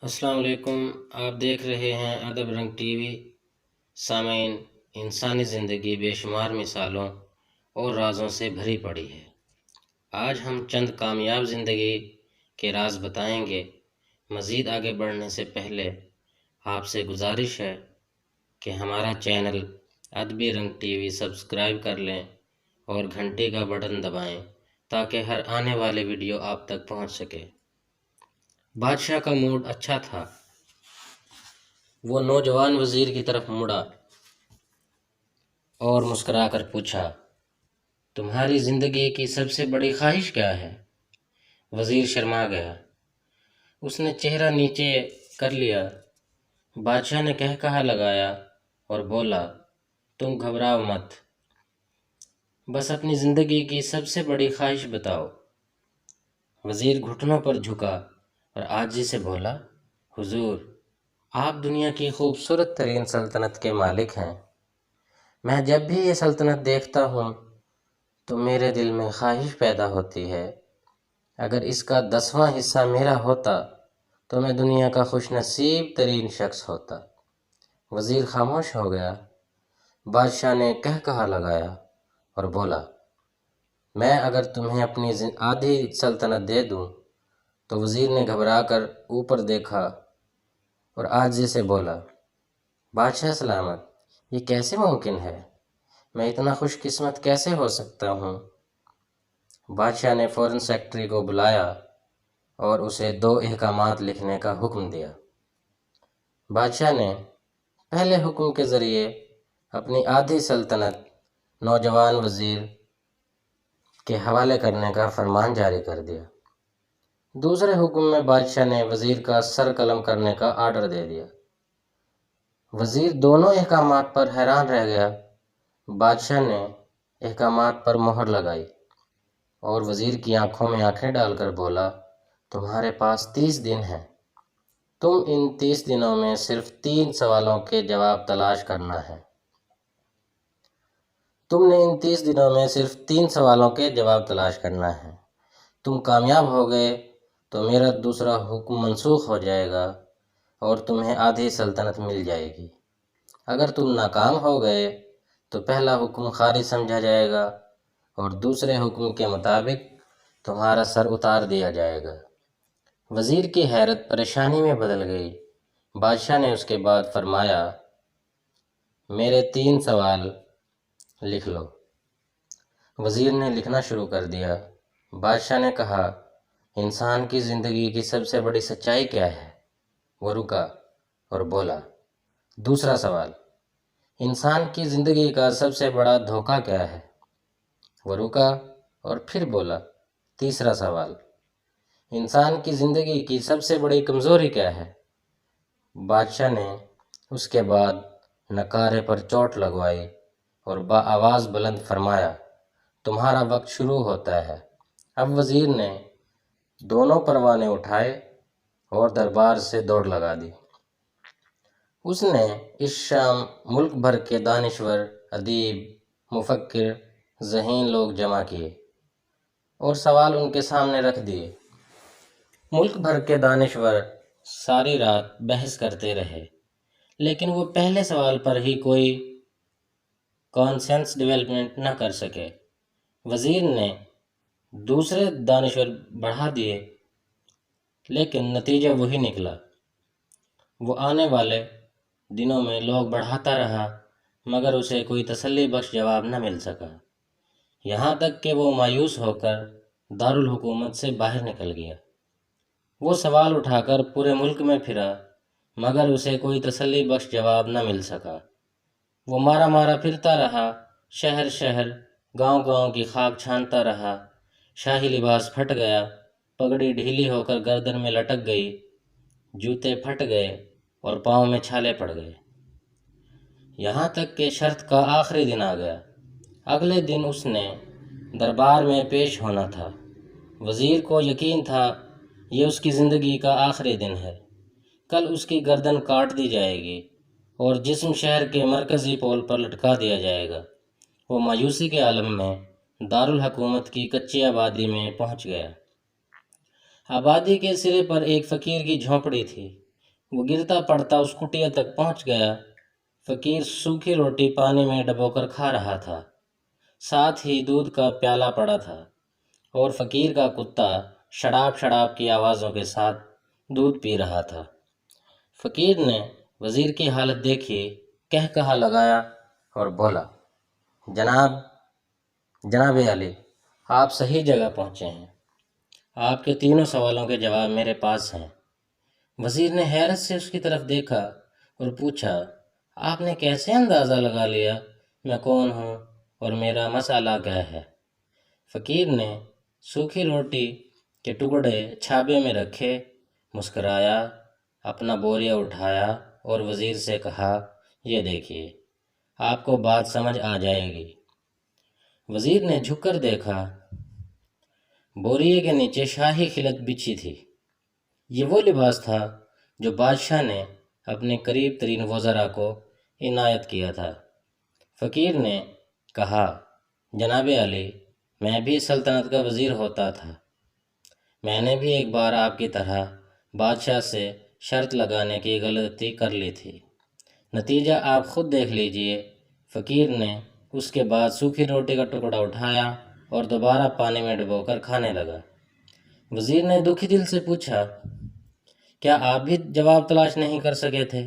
السلام علیکم۔ آپ دیکھ رہے ہیں ادب رنگ ٹی وی۔ سامعین، انسانی زندگی بے شمار مثالوں اور رازوں سے بھری پڑی ہے۔ آج ہم چند کامیاب زندگی کے راز بتائیں گے۔ مزید آگے بڑھنے سے پہلے آپ سے گزارش ہے کہ ہمارا چینل ادبی رنگ ٹی وی سبسکرائب کر لیں اور گھنٹی کا بٹن دبائیں تاکہ ہر آنے والی ویڈیو آپ تک پہنچ سکے۔ بادشاہ کا موڈ اچھا تھا۔ وہ نوجوان وزیر کی طرف مڑا اور مسکرا کر پوچھا، تمہاری زندگی کی سب سے بڑی خواہش کیا ہے؟ وزیر شرما گیا۔ اس نے چہرہ نیچے کر لیا۔ بادشاہ نے کہا لگایا اور بولا، تم گھبراؤ مت، بس اپنی زندگی کی سب سے بڑی خواہش بتاؤ۔ وزیر گھٹنوں پر جھکا اور عاجزی سے بولا، حضور، آپ دنیا کی خوبصورت ترین سلطنت کے مالک ہیں۔ میں جب بھی یہ سلطنت دیکھتا ہوں تو میرے دل میں خواہش پیدا ہوتی ہے، اگر اس کا 10واں حصہ میرا ہوتا تو میں دنیا کا خوش نصیب ترین شخص ہوتا۔ وزیر خاموش ہو گیا۔ بادشاہ نے کہا لگایا اور بولا، میں اگر تمہیں اپنی آدھی سلطنت دے دوں؟ تو وزیر نے گھبرا کر اوپر دیکھا اور عاجزی سے بولا، بادشاہ سلامت، یہ کیسے ممکن ہے؟ میں اتنا خوش قسمت کیسے ہو سکتا ہوں؟ بادشاہ نے فوراً سیکرٹری کو بلایا اور اسے 2 احکامات لکھنے کا حکم دیا۔ بادشاہ نے پہلے حکم کے ذریعے اپنی آدھی سلطنت نوجوان وزیر کے حوالے کرنے کا فرمان جاری کر دیا۔ دوسرے حکم میں بادشاہ نے وزیر کا سر قلم کرنے کا آرڈر دے دیا۔ وزیر دونوں احکامات پر حیران رہ گیا۔ بادشاہ نے احکامات پر مہر لگائی اور وزیر کی آنکھوں میں آنکھیں ڈال کر بولا، تمہارے پاس 30 دن ہیں۔ تم ان 30 دنوں میں صرف 3 سوالوں کے جواب تلاش کرنا ہے۔ تم نے ان 30 دنوں میں صرف 3 سوالوں کے جواب تلاش کرنا ہے۔ تم کامیاب ہو گئے تو میرا دوسرا حکم منسوخ ہو جائے گا اور تمہیں آدھی سلطنت مل جائے گی۔ اگر تم ناکام ہو گئے تو پہلا حکم خارج سمجھا جائے گا اور دوسرے حکم کے مطابق تمہارا سر اتار دیا جائے گا۔ وزیر کی حیرت پریشانی میں بدل گئی۔ بادشاہ نے اس کے بعد فرمایا، میرے 3 سوال لکھ لو۔ وزیر نے لکھنا شروع کر دیا۔ بادشاہ نے کہا، انسان کی زندگی کی سب سے بڑی سچائی کیا ہے؟ وہ رکا اور بولا، دوسرا سوال، انسان کی زندگی کا سب سے بڑا دھوکہ کیا ہے؟ وہ رکا اور پھر بولا، تیسرا سوال، انسان کی زندگی کی سب سے بڑی کمزوری کیا ہے؟ بادشاہ نے اس کے بعد نکارے پر چوٹ لگوائی اور آواز بلند فرمایا، تمہارا وقت شروع ہوتا ہے۔ اب وزیر نے دونوں پروانے اٹھائے اور دربار سے دوڑ لگا دی۔ اس نے اس شام ملک بھر کے دانشور، ادیب، مفکر، ذہین لوگ جمع کیے اور سوال ان کے سامنے رکھ دیے۔ ملک بھر کے دانشور ساری رات بحث کرتے رہے، لیکن وہ پہلے سوال پر ہی کوئی کانسنس ڈیولپمنٹ نہ کر سکے۔ وزیر نے دوسرے دانشور بڑھا دیے، لیکن نتیجہ وہی نکلا۔ وہ آنے والے دنوں میں لوگ بڑھاتا رہا، مگر اسے کوئی تسلی بخش جواب نہ مل سکا، یہاں تک کہ وہ مایوس ہو کر دارالحکومت سے باہر نکل گیا۔ وہ سوال اٹھا کر پورے ملک میں پھرا، مگر اسے کوئی تسلی بخش جواب نہ مل سکا۔ وہ مارا پھرتا رہا، شہر شہر، گاؤں گاؤں کی خاک چھانتا رہا۔ شاہی لباس پھٹ گیا، پگڑی ڈھیلی ہو کر گردن میں لٹک گئی، جوتے پھٹ گئے اور پاؤں میں چھالے پڑ گئے، یہاں تک کہ شرط کا آخری دن آ گیا۔ اگلے دن اس نے دربار میں پیش ہونا تھا۔ وزیر کو یقین تھا یہ اس کی زندگی کا آخری دن ہے، کل اس کی گردن کاٹ دی جائے گی اور جسم شہر کے مرکزی پول پر لٹکا دیا جائے گا۔ وہ مایوسی کے عالم میں دارالحکومت کی کچی آبادی میں پہنچ گیا۔ آبادی کے سرے پر ایک فقیر کی جھونپڑی تھی۔ وہ گرتا پڑتا اس کٹیا تک پہنچ گیا۔ فقیر سوکھی روٹی پانی میں ڈبو کر کھا رہا تھا، ساتھ ہی دودھ کا پیالہ پڑا تھا، اور فقیر کا کتا شڑاپ شڑاپ کی آوازوں کے ساتھ دودھ پی رہا تھا۔ فقیر نے وزیر کی حالت دیکھی، کہا لگایا اور بولا، جناب علی، آپ صحیح جگہ پہنچے ہیں، آپ کے تینوں سوالوں کے جواب میرے پاس ہیں۔ وزیر نے حیرت سے اس کی طرف دیکھا اور پوچھا، آپ نے کیسے اندازہ لگا لیا میں کون ہوں اور میرا مسئلہ کیا ہے؟ فقیر نے سوکھی روٹی کے ٹکڑے چھابے میں رکھے، مسکرایا، اپنا بوریا اٹھایا اور وزیر سے کہا، یہ دیکھیے، آپ کو بات سمجھ آ جائے گی۔ وزیر نے جھک کر دیکھا، بوریے کے نیچے شاہی خلعت بچھی تھی۔ یہ وہ لباس تھا جو بادشاہ نے اپنے قریب ترین وزراء کو عنایت کیا تھا۔ فقیر نے کہا، جناب علی، میں بھی سلطنت کا وزیر ہوتا تھا، میں نے بھی ایک بار آپ کی طرح بادشاہ سے شرط لگانے کی غلطی کر لی تھی، نتیجہ آپ خود دیکھ لیجئے۔ فقیر نے اس کے بعد سوکھی روٹی کا ٹکڑا اٹھایا اور دوبارہ پانی میں ڈبو کر کھانے لگا۔ وزیر نے دکھی دل سے پوچھا، کیا آپ بھی جواب تلاش نہیں کر سکے تھے؟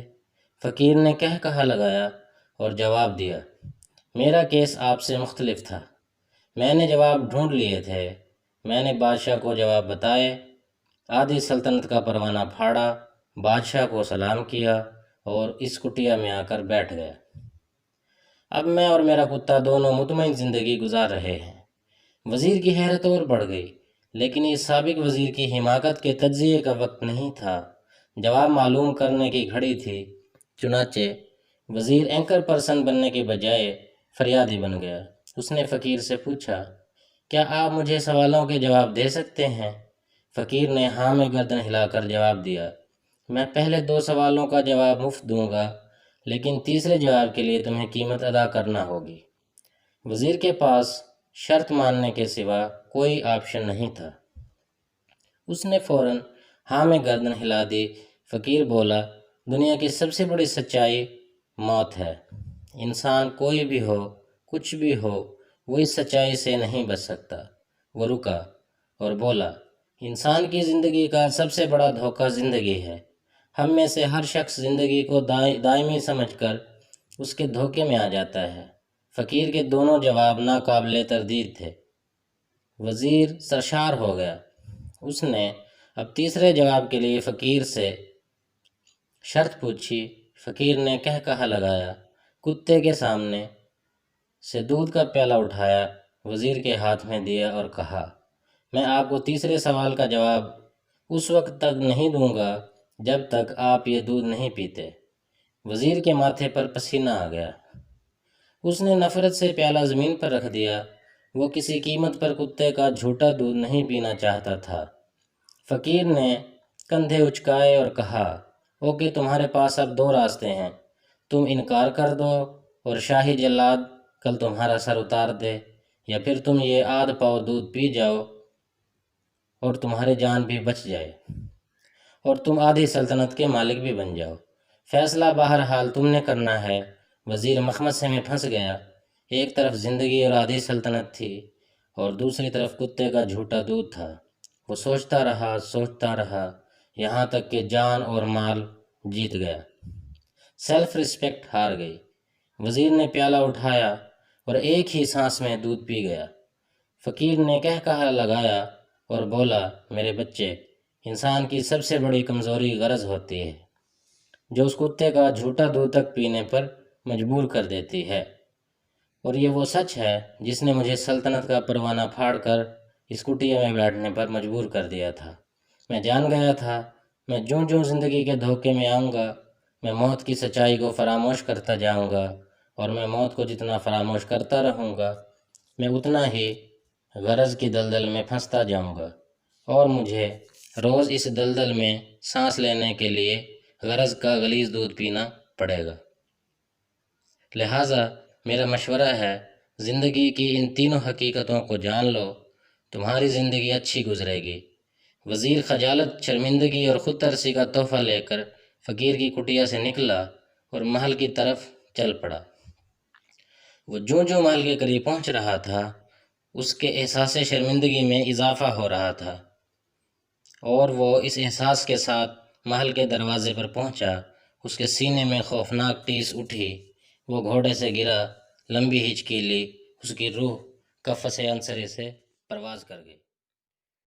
فقیر نے کہا لگایا اور جواب دیا، میرا کیس آپ سے مختلف تھا، میں نے جواب ڈھونڈ لیے تھے، میں نے بادشاہ کو جواب بتائے، آدھی سلطنت کا پروانہ پھاڑا، بادشاہ کو سلام کیا اور اس کٹیا میں آ کر بیٹھ گیا۔ اب میں اور میرا کتا دونوں مطمئن زندگی گزار رہے ہیں۔ وزیر کی حیرت اور بڑھ گئی، لیکن یہ سابق وزیر کی حماقت کے تجزیے کا وقت نہیں تھا، جواب معلوم کرنے کی گھڑی تھی۔ چنانچہ وزیر اینکر پرسن بننے کے بجائے فریادی بن گیا۔ اس نے فقیر سے پوچھا، کیا آپ مجھے سوالوں کے جواب دے سکتے ہیں؟ فقیر نے ہاں میں گردن ہلا کر جواب دیا، میں پہلے 2 سوالوں کا جواب مفت دوں گا، لیکن تیسرے جواب کے لیے تمہیں قیمت ادا کرنا ہوگی۔ وزیر کے پاس شرط ماننے کے سوا کوئی آپشن نہیں تھا۔ اس نے فوراً ہاں میں گردن ہلا دی۔ فقیر بولا، دنیا کی سب سے بڑی سچائی موت ہے۔ انسان کوئی بھی ہو، کچھ بھی ہو، وہ اس سچائی سے نہیں بچ سکتا۔ وہ رکا اور بولا، انسان کی زندگی کا سب سے بڑا دھوکہ زندگی ہے۔ ہم میں سے ہر شخص زندگی کو دائمی سمجھ کر اس کے دھوکے میں آ جاتا ہے۔ فقیر کے دونوں جواب ناقابل تردید تھے۔ وزیر سرشار ہو گیا۔ اس نے اب تیسرے جواب کے لیے فقیر سے شرط پوچھی۔ فقیر نے کہا لگایا، کتے کے سامنے سے دودھ کا پیالہ اٹھایا، وزیر کے ہاتھ میں دیا اور کہا، میں آپ کو تیسرے سوال کا جواب اس وقت تک نہیں دوں گا جب تک آپ یہ دودھ نہیں پیتے۔ وزیر کے ماتھے پر پسینہ آ گیا۔ اس نے نفرت سے پیالہ زمین پر رکھ دیا۔ وہ کسی قیمت پر کتے کا جھوٹا دودھ نہیں پینا چاہتا تھا۔ فقیر نے کندھے اچکائے اور کہا، اوکے، تمہارے پاس اب 2 راستے ہیں، تم انکار کر دو اور شاہی جلاد کل تمہارا سر اتار دے، یا پھر تم یہ آدھ پاؤ دودھ پی جاؤ اور تمہاری جان بھی بچ جائے اور تم آدھی سلطنت کے مالک بھی بن جاؤ۔ فیصلہ بہرحال تم نے کرنا ہے۔ وزیر مخمصے میں پھنس گیا۔ ایک طرف زندگی اور آدھی سلطنت تھی اور دوسری طرف کتے کا جھوٹا دودھ تھا۔ وہ سوچتا رہا یہاں تک کہ جان اور مال جیت گیا، سیلف ریسپیکٹ ہار گئی۔ وزیر نے پیالہ اٹھایا اور ایک ہی سانس میں دودھ پی گیا۔ فقیر نے کہا لگایا اور بولا، میرے بچے، انسان کی سب سے بڑی کمزوری غرض ہوتی ہے، جو اس کتے کا جھوٹا دودھ تک پینے پر مجبور کر دیتی ہے، اور یہ وہ سچ ہے جس نے مجھے سلطنت کا پروانہ پھاڑ کر اس کٹیا میں بیٹھنے پر مجبور کر دیا تھا۔ میں جان گیا تھا، میں جوں زندگی کے دھوکے میں آؤں گا، میں موت کی سچائی کو فراموش کرتا جاؤں گا، اور میں موت کو جتنا فراموش کرتا رہوں گا، میں اتنا ہی غرض کی دلدل میں پھنستا جاؤں گا، اور مجھے روز اس دلدل میں سانس لینے کے لیے غرض کا غلیظ دودھ پینا پڑے گا۔ لہٰذا میرا مشورہ ہے، زندگی کی ان تینوں حقیقتوں کو جان لو، تمہاری زندگی اچھی گزرے گی۔ وزیر خجالت، شرمندگی اور خود ترسی کا تحفہ لے کر فقیر کی کٹیا سے نکلا اور محل کی طرف چل پڑا۔ وہ جو محل کے قریب پہنچ رہا تھا اس کے احساس شرمندگی میں اضافہ ہو رہا تھا، اور وہ اس احساس کے ساتھ محل کے دروازے پر پہنچا۔ اس کے سینے میں خوفناک ٹیس اٹھی، وہ گھوڑے سے گرا، لمبی ہچکی لی، اس کی روح قفس عنصری سے پرواز کر گئی۔